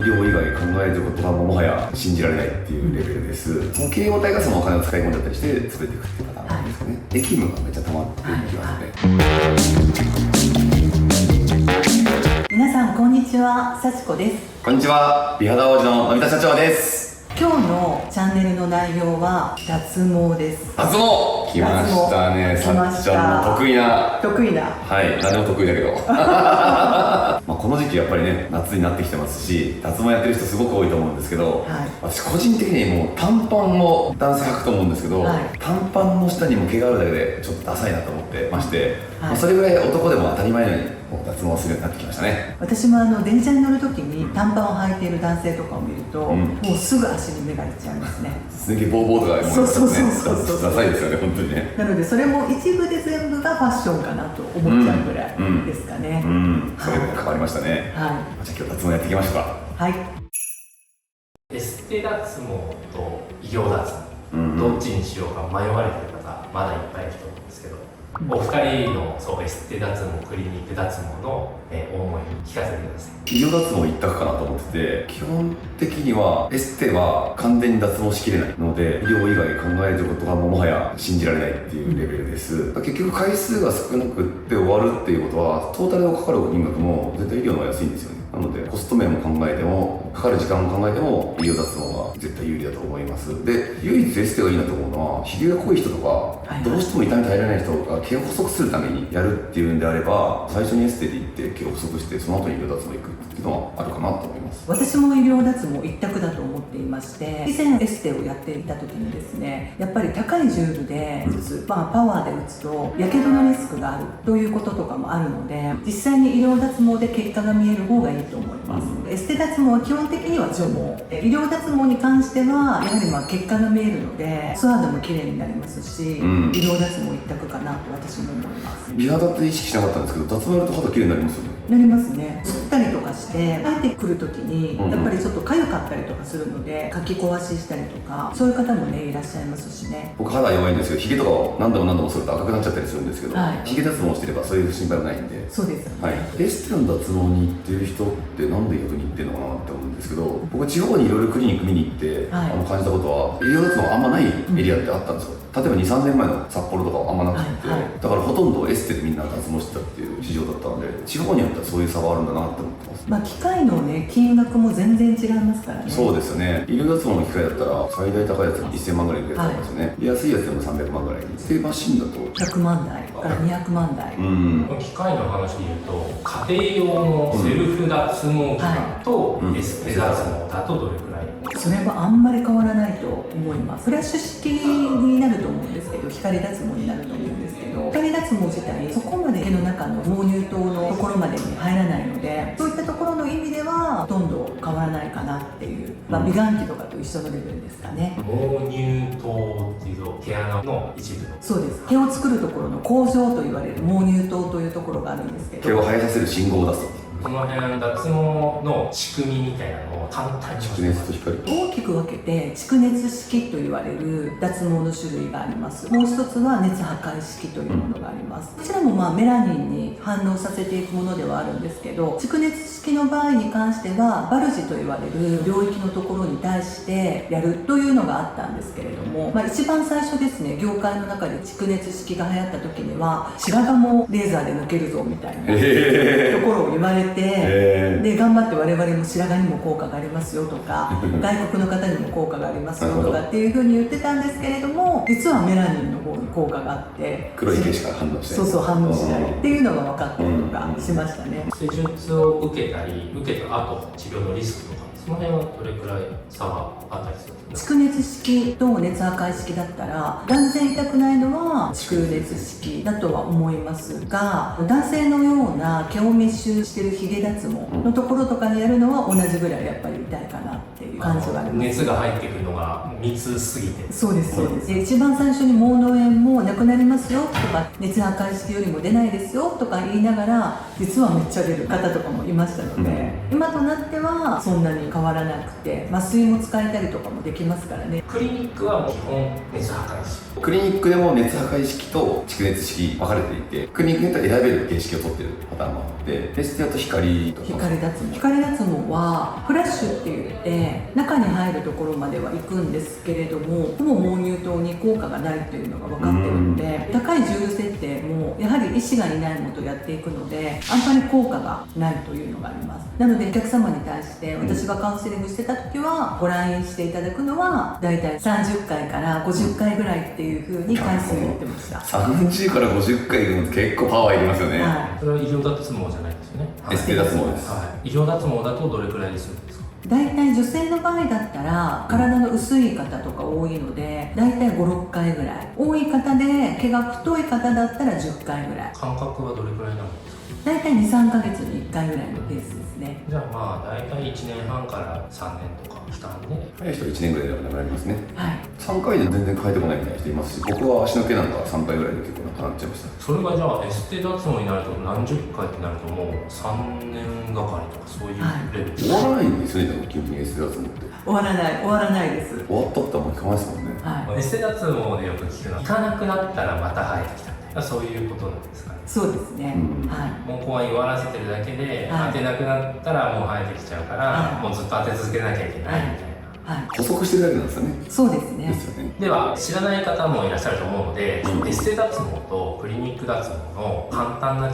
医療以外考えることがもはや信じられないっていうレベルです。その経営体がそのお金を使い込んじゃったりして潰れていくっていうパターンなんですかね。役務がめっちゃ溜まっていきますね。皆さんこんにちは、幸子です。こんにちは、美肌王子ののび太社長です。今日のチャンネルの内容は脱毛です。脱毛来ましたね。さっちゃんの得意なはい、何でも得意だけどまあこの時期やっぱりね、夏になってきてますし、脱毛やってる人すごく多いと思うんですけど、私個人的にもう短パンを男性履くと思うんですけど、短パンの下にも毛があるだけでちょっとダサいなと思ってまして、それぐらい男でも当たり前のように脱毛するようになってきましたね。私も電車に乗るときに短パンを履いている男性とかを見ると、もうすぐ足に目がいっちゃいますね。すげえボーボーとか思いますね。ダサいですよね、本当にね。なのでそれも一部で全部がファッションかなと思っちゃうぐらいですかね。それで変わりましたね。じゃあ今日脱毛やっていきましょうか。はい。エステ脱毛と医療脱毛、どっちにしようか迷われてる方まだいっぱいいると思うんですけど、お二人のエステ脱毛、クリニック脱毛の思い聞かせてください。医療脱毛一択かなと思ってて、基本的にはエステは完全に脱毛しきれないので、医療以外考えることがもはや信じられないっていうレベルです。結局回数が少なくって終わるっていうことは、トータルのかかる金額も絶対医療の方が安いんですよね。なのでコスト面も考えても、かかる時間も考えても医療脱毛が絶対有利だと思います。で、唯一エステがいいなと思うのは、ひげが濃い人とか、どうしても痛み耐えられない人が毛を細くするためにやるっていうんであれば、最初にエステで行って毛を細くして、その後に医療脱毛行くっていうのはあるかなと思います。私も医療脱毛一択だと思っていまして、以前エステをやっていた時にですね、やっぱり高いジュールで打つ、パワーで打つとやけどのリスクがあるということとかもあるので、実際に医療脱毛で結果が見える方がいいと思います。エステ脱毛は基本的には除毛、医療脱毛に関してはやはり結果が見えるので素肌も綺麗になりますし、医療脱毛一択かなと私も思います。美肌って意識しなかったんですけど、脱毛やると肌綺麗になりますよね。なりますね。吸ったりとかして帰ってくる時にやっぱりちょっと痒かったりとかするので、かき壊ししたりとか、そういう方もねいらっしゃいますしね。僕肌弱いんですけど、ヒゲとかを何度もすると赤くなっちゃったりするんですけど、ヒゲ脱毛してればそういう心配はないんで。そうですよね。エステの脱毛に行ってる人ってなんで逆に行ってるのかなって思うんですけど、僕地方にいろいろクリニック見に行って、感じたことは、医療脱毛あんまないエリアってあったんですよ。例えば2、3年前の札幌とかはあんまなくて、だからほとんどエステでみんな脱毛してたっていう市場だったので、地方によってはそういう差があるんだなって思ってます。機械のね金額も全然違いますからね。そうですよね。医療脱毛の機械だったら最大高いやつ1000万ぐらいでやつありますよね。安いやつでも300万ぐらいに。でマシンだと100万台から200万台。機械の話でいうと、家庭用のセルフ脱毛機とエステ脱毛だとどれくらい？それはあんまり変わらないと思います。フラッシュ式になると思うんですけど、光脱毛になると思うんですけど、光脱毛自体そこまで毛の中の毛乳頭のところまでに入らないので、そういったところの意味ではほとんど変わらないかなっていう、美顔器とかと一緒のレベルですかね。毛乳頭っていうと毛穴の一部の。そうです。毛を作るところの工場と言われる毛乳頭というところがあるんですけど、毛を生えさせる信号を出す。この辺脱毛の仕組みみたいなのを簡単に蓄熱と光。大きく分けて蓄熱式と言われる脱毛の種類があります。もう一つは熱破壊式というものがあります。こちらもメラニンに反応させていくものではあるんですけど、蓄熱式の場合に関してはバルジと言われる領域のところに対してやるというのがあったんですけれども、一番最初ですね、業界の中で蓄熱式が流行った時には白髪もレーザーで抜けるぞみたいなところを言われて、で頑張って我々も白髪にも効果がありますよとか外国の方にも効果がありますよとかっていうふうに言ってたんですけれども、実はメラニンの方に効果があって、黒い毛しか反応しない。そう反応しないっていうのが分かったりとかしましたね。施術を受けた後治療のリスクとか、その辺はどれくらい差があったりするんですか？蓄熱式と熱破壊式だったら断然痛くないのは蓄熱式だとは思いますが、男性のような毛を密集してるヒゲ脱毛のところとかにやるのは同じぐらいやっぱり痛いかなっていう感じがあります。熱が入ってくるのが密すぎて。そうです。で一番最初に毛嚢炎もなくなりますよとか、熱破壊式よりも出ないですよとか言いながら、実はめっちゃ出る方とかもいましたので、今となってはそんなに変わらなくて、麻酔も使えたりとかもできますからね。クリニックは基本熱破壊式。クリニックでも熱破壊式と蓄熱式分かれていて、クリニックによっては選べる形式を取ってるパターンもあって、エステだと比光とか光脱毛はフラッシュって言って中に入るところまでは行くんですけれども、ほぼ毛乳糖に効果がないというのが分かっているので、高いジュール設定もやはり医師がいないのとやっていくのであんまり効果がないというのがあります。なのでお客様に対して私がカウンセリングしてた時はご来院していただくのはだいたい30回から50回ぐらいっていう風に回数を言ってました。30から50回でも結構パワーいりますよね。はいそれは医療脱毛じゃないですよね。エステ脱毛です。医療脱毛だとどれくらいでするんですか？大体女性の場合だったら体の薄い方とか多いので大体 5,6 回ぐらい、多い方で毛が太い方だったら10回ぐらい、間隔はどれくらいなんですか？大体 2,3 ヶ月に1回ぐらいのペースですね。じゃあまあ大体1年半から3年とか期間で早い人は1年ぐらいではなくなりますね。はい、3回で全然変えてこないみたいな人いますし、僕は足の毛なんか3回ぐらいで結構なくなっちゃいました。それがじゃあエステ脱毛になると何十回ってなるともう3年がかりとかそういうレベル、終わらないんですよね、基本的にエステ脱毛って。終わらないです。終わったってあんま聞かないですもんね。はい、エステ脱毛でよく聞くのは行かなくなったらまた生えてきたみたいな、そういうことなんですかね。そうですね、はい、毛根は弱らせてるだけで、はい、当てなくなったらもう生えてきちゃうから、はい、もうずっと当て続けなきゃいけないみたいな、はい、補足してるだけなんですよね。そうですね。ですよね。では知らない方もいらっしゃると思うので、エステ脱毛とクリニック脱毛の簡単な違い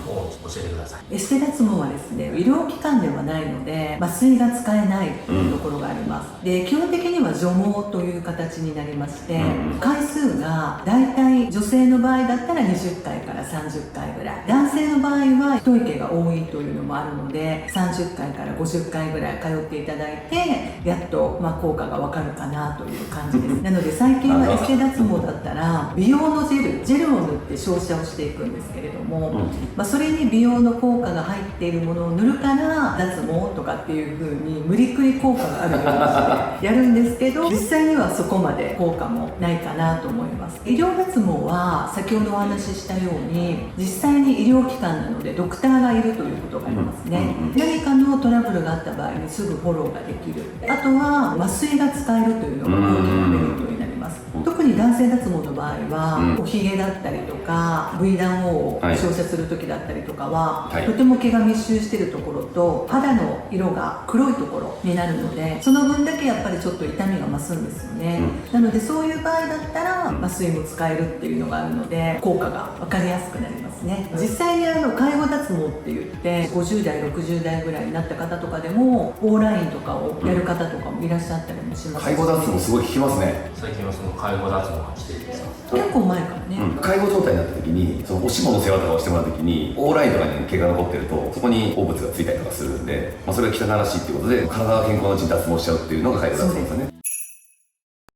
を教えてください。エステ脱毛はですね、医療機関ではないので麻酔が使えないというところがあります。で基本的には除毛という形になりまして、回数がだいたい女性の場合だったら20回から30回ぐらい、男性の場合は太い毛が多いというのもあるので30回から50回ぐらい通っていただいてやっと効果がわかるかなという感じですなので最近はエステ脱毛だったら美容のジェルを塗って照射をしていくんですけれども、それに美容の効果が入っているものを塗るから脱毛とかっていう風に無理くり効果があるようにしてやるんですけど実際にはそこまで効果もないかなと思います。医療脱毛は先ほどお話ししたように実際に医療機関なのでドクターがいるということがありますね。何かのトラブルがあった場合にすぐフォローができる、あとは麻酔が使えるというのが大きなメリットになります。特に男性脱毛の場合は、おひげだったりとか V 弾を照射する時だったりとかは、とても毛が密集しているところと肌の色が黒いところになるのでその分だけやっぱりちょっと痛みが増すんですよね。なのでそういう場合だったら麻酔も使えるっていうのがあるので効果が分かりやすくなりますね。実際に介護脱毛って言って50代60代ぐらいになった方とかでもオーラインとかをやる方とかもいらっしゃったりもしますし、介護脱毛すごい効きますね。最近はその介護脱毛が来てるんですか？結構前からね、介護状態になった時にそのおしもの世話とかをしてもらう時にオーラインとかに毛が残ってるとそこに汚物がついたりとかするんで、それが汚らしいっていうことで体が健康なうちに脱毛しちゃうっていうのが介護脱毛ですよね。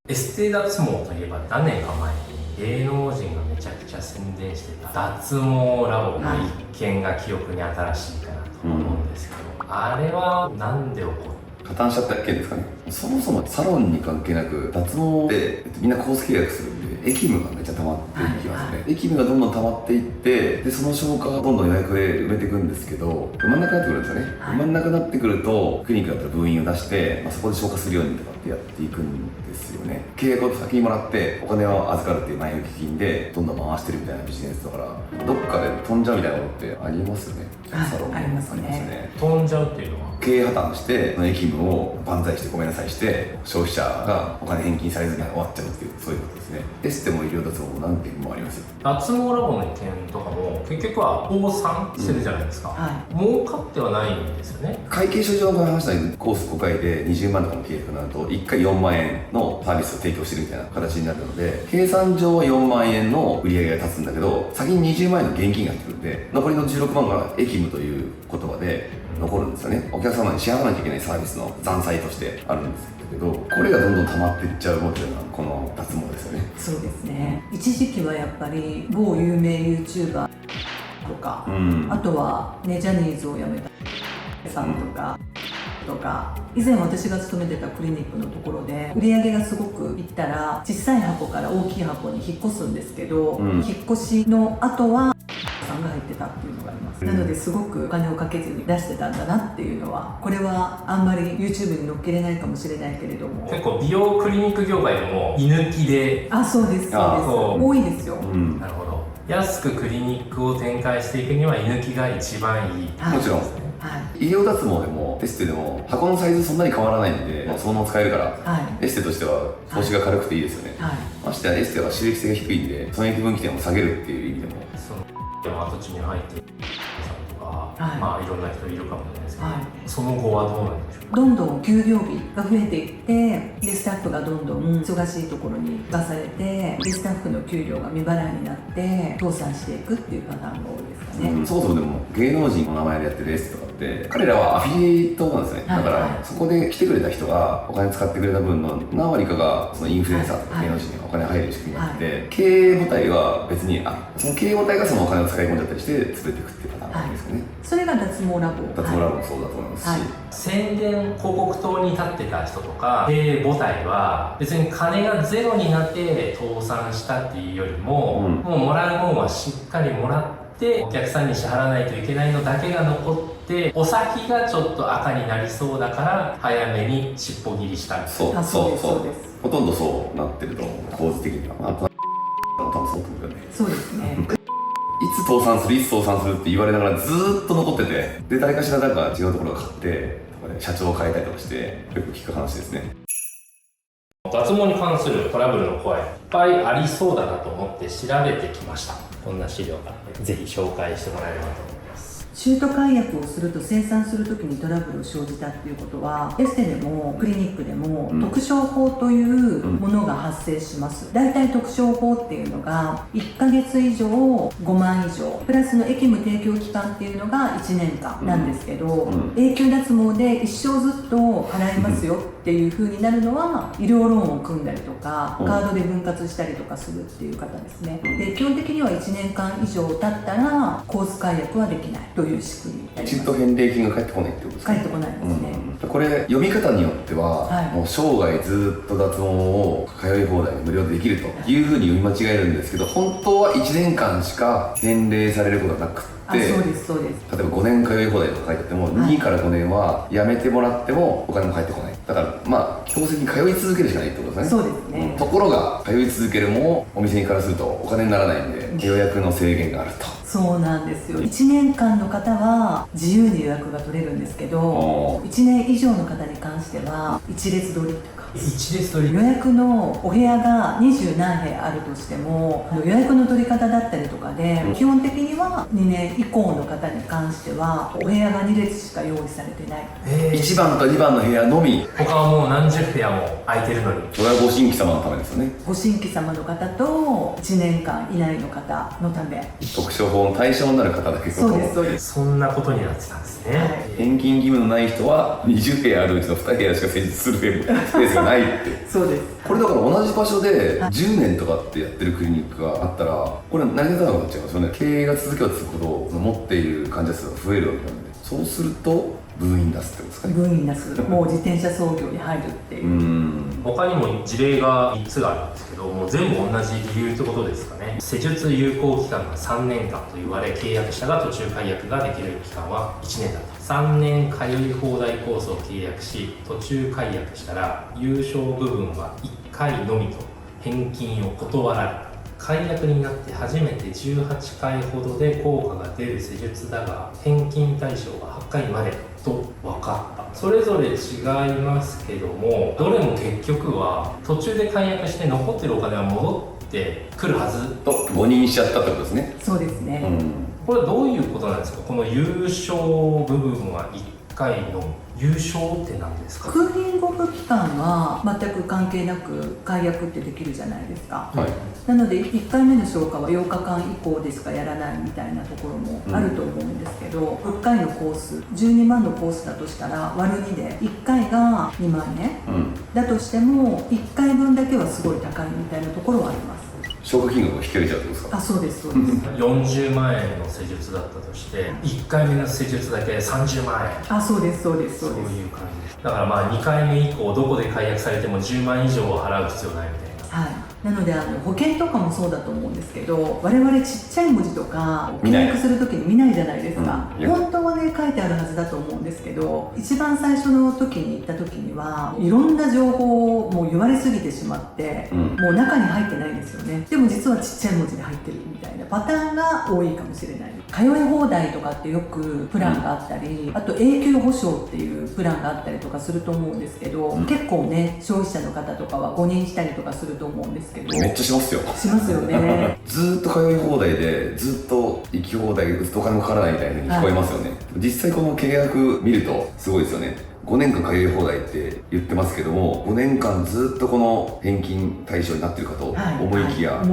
エステ脱毛といえば何年か前に芸能人がめちゃくちゃ宣伝してた脱毛ラボの一件が記憶に新しいかなと思うんですけど、あれはなんで起こる？加担しちゃった件ですかね。そもそもサロンに関係なく脱毛ってみんなコース契約するんで液務がめっちゃ溜まっていきますね。液務がどんどん溜まっていってでその消化がどんどん予約で埋めていくんですけど埋まんなくなってくるんですよね。埋まんなくなってくるとクリニックだったら分院を出して、そこで消化するようにとかってやっていくんですよね。契約を先にもらってお金を預かるっていう前向き金でどんどん回してるみたいなビジネスだからどっかで飛んじゃうみたいなことってありますよね。サロンもありますね。飛んじゃうっていうのは経営破綻して駅務を万歳してごめんなさいして消費者がお金返金されずに終わっちゃうっていうそういうことですね。エステも医療脱毛も何件もありますよ。脱毛ラボの件とかも結局は倒産してるじゃないですか、儲かってはないんですよね。会計書上の話したようにコース5回で20万とかの契約になると1回4万円のサービスを提供してるみたいな形になるので計算上は4万円の売り上げが立つんだけど先に20万円の現金が入ってくるんで残りの16万から駅務という言葉で残るんですよね。お客様に支払わなきゃいけないサービスの残債としてあるんですけどこれがどんどん溜まっていっちゃうモデルがこの脱毛ですよね。そうですね。一時期はやっぱり某有名 YouTuber とか、あとはねジャニーズを辞めたさんとか以前私が勤めてたクリニックのところで売り上げがすごくいったら小さい箱から大きい箱に引っ越すんですけど、引っ越しの後はさんが入ってたっていうのがあります。なのですごくお金をかけずに出してたんだなっていうのはこれはあんまり YouTube に載っけれないかもしれないけれども結構美容クリニック業界でも居抜きでそうです多いですよ、なるほど。安くクリニックを展開していくには居抜きが一番いい、もちろんはい医療脱毛でもエステでも箱のサイズそんなに変わらないんで、もうそのまま使えるから、はいエステとしては投資が軽くていいですよね、はいましてやエステは収益性が低いんで損益分岐点を下げるっていう意味でもその跡地に入っているさんとか、はいまあいろんな人いるかもしれないですけど、はいその後はどうなんでしょうか。どんどん休業日が増えていってでスタッフがどんどん忙しいところに出されてでスタッフの給料が未払いになって倒産していくっていうパターンが多いですかね、そもそもでも芸能人の名前でやってるエステとかって彼らはアフィリエイトなんですね、はいだから、はいそこで来てくれた人がお金使ってくれた分の何割かがそのインフルエンサーとかはい芸能人にお金入る仕組みがあって、経営母体は別にその経営母体がそのお金を使い込んじゃったりして潰れていくっていうパターンがあるんですよね、それが脱毛ラボ脱毛ラボもそうだと思いますし、はい宣伝広告塔に立ってた人とか経営母体は別に金がゼロになって倒産したっていうよりも、もうもらうもんはしっかりもらってお客さんに支払わないといけないのだけが残ってお先がちょっと赤になりそうだから早めに尻尾切りした。そうあそうですそうですほとんどそうなってると思う構図的には、多分そうと思うよね。そうですねいつ倒産するいつ倒産するって言われながらずーっと残ってて、で誰かしらなんか違うところが買ってとかで社長を変えたりとかしてよく聞く話ですね。脱毛に関するトラブルの声いっぱいありそうだなと思って調べてきました。こんな資料がぜひ紹介してもらえればと思います。中途解約をすると生産するときにトラブルを生じたっていうことはエステでもクリニックでも、特商法というものが発生します。大体特商法っていうのが1ヶ月以上5万以上プラスの役務提供期間っていうのが1年間なんですけど、永久脱毛で一生ずっと払いますよっていう風になるのは医療ローンを組んだりとかカードで分割したりとかするっていう方ですね。で基本的には1年間以上経ったらコース解約はできないという仕組みになります。中途返礼金が返ってこないってことですか。返ってこないですね、これ読み方によっては、はいもう生涯ずっと脱毛を通い放題無料でできるというふうに読み間違えるんですけど、本当は1年間しか返礼されることがなくってあそうですそうです。例えば5年通い放題とか書いてあっても、2から5年はやめてもらってもお金も返ってこない。だからまあ強制に通い続けるしかないってことですね。そうですね、ところが通い続けるもお店からするとお金にならないんで予約の制限があると。そうなんですよ。1年間の方は自由に予約が取れるんですけどおー1年以上の方に関しては1列取りとか一列取り予約のお部屋が20何部屋あるとしても予約の取り方だったりとかで、基本的には2年以降の方に関してはお部屋が2列しか用意されてない。1番と2番の部屋のみ。他はもう何十部屋も空いてるのに。それはご新規様のためですよね。ご新規様の方と1年間以内の方のため。特徴法の対象になる方だけど、そうですそうです。そんなことになってたんですね、はい返金義務のない人は20部屋あるうちの2部屋しか施術するスペースがないってそうです。これだから同じ場所ではい10年とかってやってるクリニックがあったらこれ成り立たなくなっちゃいますよね。経営が続けば続くほど持っている患者数が増えるわけなんで、そうすると部員出すってことですかね。部員なすもう自転車操業に入るっていうう。他にも事例が3つがあるんですけどもう全部同じ理由ってことですかね。施術有効期間が3年間と言われ契約者が途中解約ができる期間は1年だった。3年通い放題コースを契約し途中解約したら優勝部分は1回のみと返金を断られる。解約になって初めて18回ほどで効果が出る施術だが返金対象が8回までと分かった。それぞれ違いますけどもどれも結局は途中で解約して残ってるお金は戻ってくるはず。と誤認しちゃったってことですね。そうですね、これはどういうことなんですか。この優勝部分は1回の優勝って何ですか。クーリングオフ期間は全く関係なく解約ってできるじゃないですか、はい。なので1回目の消化は8日間以降でしかやらないみたいなところもあると思うんですけど、6回のコース12万のコースだとしたら割る2で1回が2万円だとしても1回分だけはすごい高いみたいなところはあります。消化金額が引かれちゃうってことですか。あ、そうですそうです40万円の施術だったとして1回目の施術だけ30万円。あ、そうですそうですそうです。いう感じです。だからまあ2回目以降どこで解約されても10万以上は払う必要ないみたいな。はい。なので保険とかもそうだと思うんですけど、我々ちっちゃい文字とか見ない契約するときに見ないじゃないですか、うん本当はね書いてあるはずだと思うんですけど、一番最初の時に行った時にはいろんな情報をもう言われすぎてしまって、もう中に入ってないんですよね。でも実はちっちゃい文字で入ってるみたいなパターンが多いかもしれない。通い放題とかってよくプランがあったり、あと永久保証っていうプランがあったりとかすると思うんですけど、結構ね消費者の方とかは誤認したりとかすると思うんですけど、めっちゃしますよ。しますよねずーっと通い放題でずっと行き放題でずっとお金もかからないみたいに聞こえますよね、実際この契約見るとすごいですよね。5年間通い放題って言ってますけども、5年間ずっとこの返金対象になってるかと思いきや、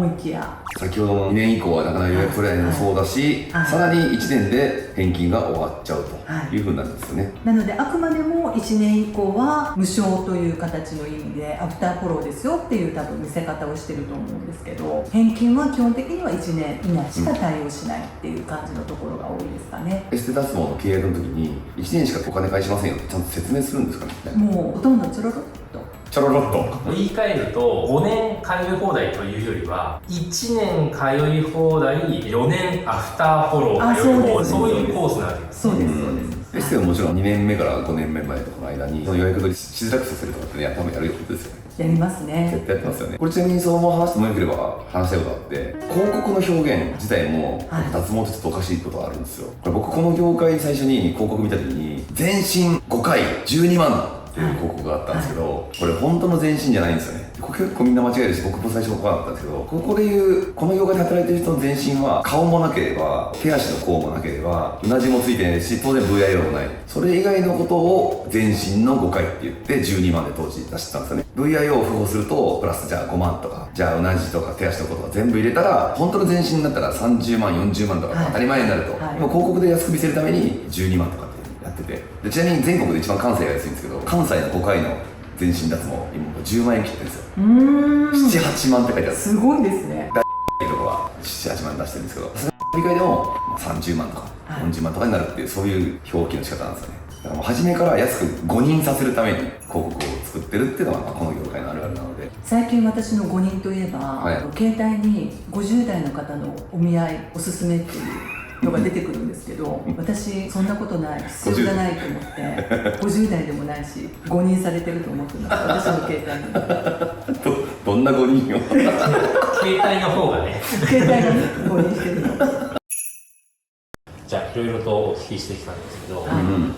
先ほどの2年以降はなかなか予約取れないのもそうだし、さらに1年で返金が終わっちゃうというふうになるんですよね、なのであくまでも1年以降は無償という形の意味でアフターフォローですよっていう多分見せ方をしてると思うんですけど、返金は基本的には1年以内しか対応しないっていう感じのところが多いですかね。エステ脱毛の契約の時に1年しかお金返しませんよってちゃんと説明するんですかね。もうほとんどちょろろっとちょろろっと言い換えると5年通い放題というよりは1年通い放題4年アフターフォローというそういうコースなわけです。そうですそうです。エステはもちろん2年目から5年目までとかの間にその予約取りしづらくさせるとかってね、多分やることですよね。やりますね。絶対やってますよね。これちなみにそのまま話してもよければ話したいことがあって、広告の表現自体も脱毛ってちょっとおかしいことがあるんですよ。これ僕この業界最初に広告見た時に全身5回12万っていう広告があったんですけど、これ本当の全身じゃないんですよね。これ結構みんな間違えるし、僕も最初分からなかったんですけど、ここでいうこの業界で働いてる人の全身は顔もなければ手足の甲もなければうなじもついてないし当然 VIO もない、それ以外のことを全身の5回って言って12万で当時出してたんですよね。 VIO を符合するとプラスじゃあ5万とか、じゃあうなじとか手足のことが全部入れたら本当の全身になったら30万40万とか当たり前になると、でも広告で安く見せるために12万とかってやってて、でちなみに全国で一番関西が安いんですけど、関西の5回の全身脱毛今もう10万円切ってるんですよ。7、8万って書いてある。すごいですね。とこは7、8万出してるんですけど、理解でも30万とか40万とかになるっていう、そういう表記の仕方なんですよね。だからもう初めから安く誤認させるために広告を作ってるっていうのがこの業界のあるあるなので、最近私の誤認といえば、携帯に50代の方のお見合いおすすめっていうのが出てくるんですけど、私そんなことない、必要じゃないと思って50代でもないし誤認されてると思ってます、私の携帯にどんな誤認を携帯の方がね携帯がね誤認してるの。じゃあいろいろとお聞きしてきたんですけど、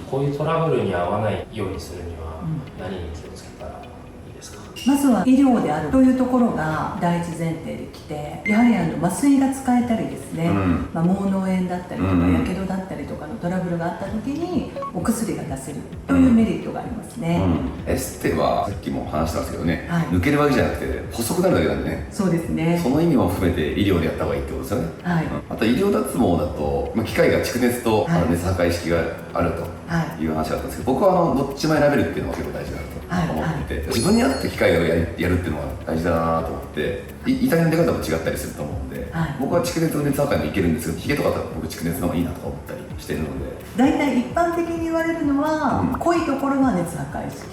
こういうトラブルに遭わないようにするには何に気をつけたらいいですか？まずは医療であるというところが第一前提できて、やはり麻酔が使えたりですね、毛嚢炎だったりとかやけどだったりとかのトラブルがあった時にお薬が出せるというメリットがありますね。エステはさっきも話したんですけどね、抜けるわけじゃなくて細くなるだけなんでね。そうですね。その意味も含めて医療でやった方がいいってことですよね。あと医療脱毛だと、機械が蓄熱と熱破壊式があるという話があったんですけど、僕はどっちも選べるっていうのが結構大事だなと思っていて、自分に合った機械をやるっていうのが大事だなと思って、痛みの出方も違ったりすると思うんで、僕は蓄熱と熱破壊もいけるんですけど、ヒゲとかだと僕蓄熱の方がいいなとか思ったりしてるので、大体一般的に言われるのは、濃いところは熱破壊式、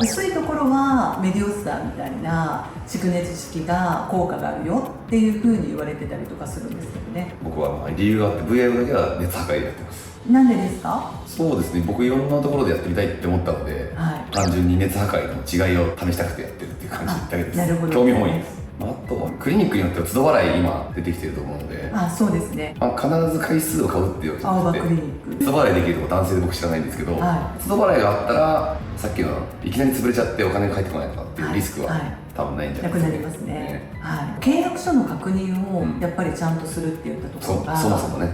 薄いところはメディオスターみたいな蓄熱式が効果があるよっていうふうに言われてたりとかするんですけどね。僕は理由があって VIO だけは熱破壊でやってます。なんでですか？そうですね、僕いろんなところでやってみたいって思ったので、単純に熱破壊の違いを試したくてやってるっていう感じだけです。なるほど。興味本位です。あとクリニックによっては都度払い今出てきてると思うので、そうですね。必ず回数を買うっていう青葉クリニック都度払いできるとこ男性で僕知らないんですけど、都度払いがあったらさっきのいきなり潰れちゃってお金が返ってこないとかっていうリスクは多分ないんじゃないですか。なくなりますね。契約書の確認をやっぱりちゃんとするっていったところが、そもそもね、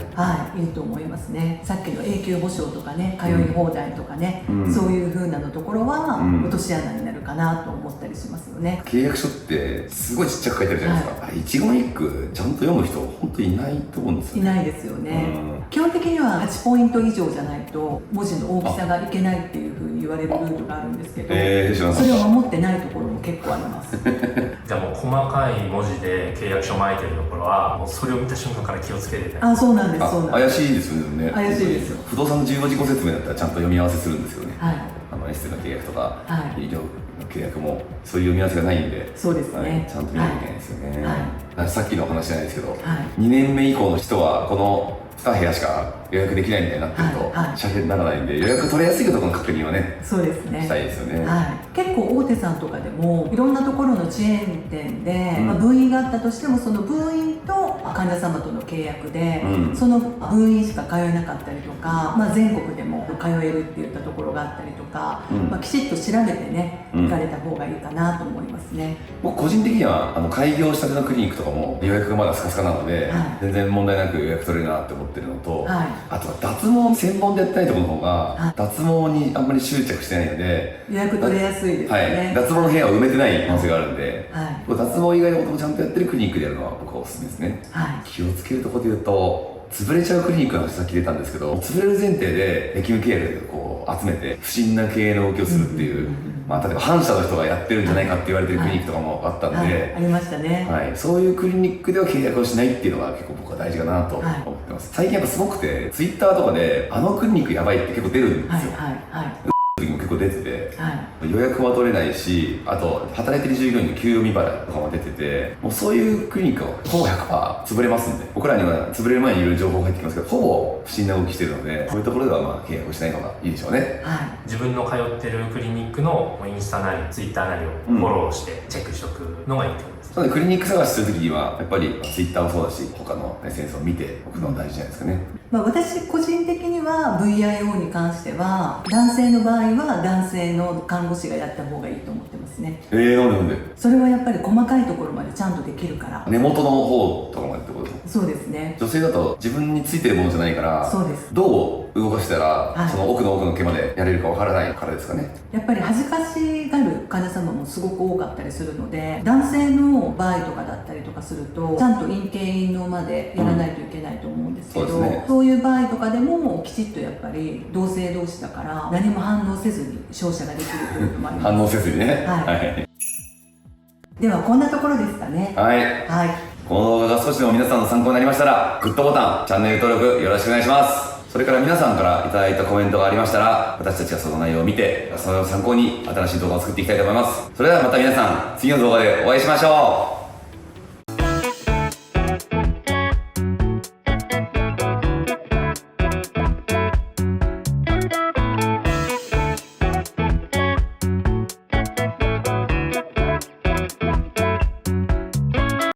いいと思いますね。さっきの永久保証とかね、通い放題とかね、そういう風なのところは落とし穴になるかなと思ったりしますよね。契約書ってすごいちっちゃく書いてあるじゃないですか。一言一句ちゃんと読む人本当にいないと思うんですよね。いないですよね。基本的には8ポイント以上じゃないと文字の大きさがいけないっていう風に言われるルールがあるんですけど、それを守ってないところも結構ありますじゃあもう細かい文字で契約書巻いてるところはもうそれを見た瞬間から気をつけてね。そうなんです。怪しいですよね。怪しいですよ。不動産の重要事項説明だったらちゃんと読み合わせするんですよね。エエステの契約とか、はい、医療の契約もそういう読み合わせがないんで、そうですね、はい、ちゃんと見なきゃいけないですよね、はい、さっきの話じゃないですけど、はい、2年目以降の人はこの2部屋しか予約できないみたいになってると、車検にならないんで、予約取りやすいところの確認はね、そうですね、したいですよね、はい、結構大手さんとかでもいろんなところのチェーン店で、分院があったとしてもその分院と患者様との契約で、その分院しか通えなかったりとか、全国でも通えるっていったところがあったりとか、きちっと調べてね、行かれた方がいいかなと思いますね。僕個人的には開業したてのクリニックとかも予約がまだスカスカなので、全然問題なく予約取れるなって思ってるのと、あとは脱毛専門でやってないところの方が、脱毛にあんまり執着してないので予約取れやすいですね。脱毛の部屋を埋めてない可能性があるんで、脱毛以外のこともちゃんとやってるクリニックでやるのは僕はおすすめですね。気をつけるところで言うと、潰れちゃうクリニックの話さっき出たんですけど、潰れる前提でレキュー契約でこう集めて不審な経営の動きをするっていう、例えば反社の人がやってるんじゃないかって言われてるクリニックとかもあったんで、ありましたね、そういうクリニックでは契約をしないっていうのが結構僕は大事かなと思ってます。最近やっぱすごくて、ツイッターとかであのクリニックやばいって結構出るんですよ。時も結構出てて、予約は取れないし、あと働いてる従業員の給与未払いとかも出てて、もうそういうクリニックはほぼ 100% 潰れますんで、僕らには潰れる前にいろいろ情報が入ってきますけど、ほぼ不審な動きしてるので、そういうところでは契約をしないのがいいでしょうね。自分の通ってるクリニックのインスタなりツイッターなりをフォローしてチェックしておくのがいいと思います。クリニック探しするときにはやっぱりツイッターもそうだし、他の SNS を見ておくのが大事じゃないですかね。私個人的には VIO に関しては男性の場合は男性の看護師がやった方がいいと思ってますね。なんでそれはやっぱり細かいところまでちゃんとできるから。根元の方とかまでってことですか？そうですね。女性だと自分についてるものじゃないから、そうです。どう動かしたら、その奥の奥の毛までやれるかわからないからですかね。やっぱり恥ずかしがる患者様もすごく多かったりするので、男性の場合とかだったりとかするとちゃんと陰茎陰嚢までやらないといけないと思うんですけど、そういう場合とかでもきちっとやっぱり同性同士だから何も反応せずに照射ができるというのもあります。反応せずにね。ではこんなところですかね。この動画が少しでも皆さんの参考になりましたら、グッドボタン、チャンネル登録よろしくお願いします。それから皆さんからいただいたコメントがありましたら、私たちがその内容を見て、それを参考に新しい動画を作っていきたいと思います。それではまた皆さん、次の動画でお会いしましょう。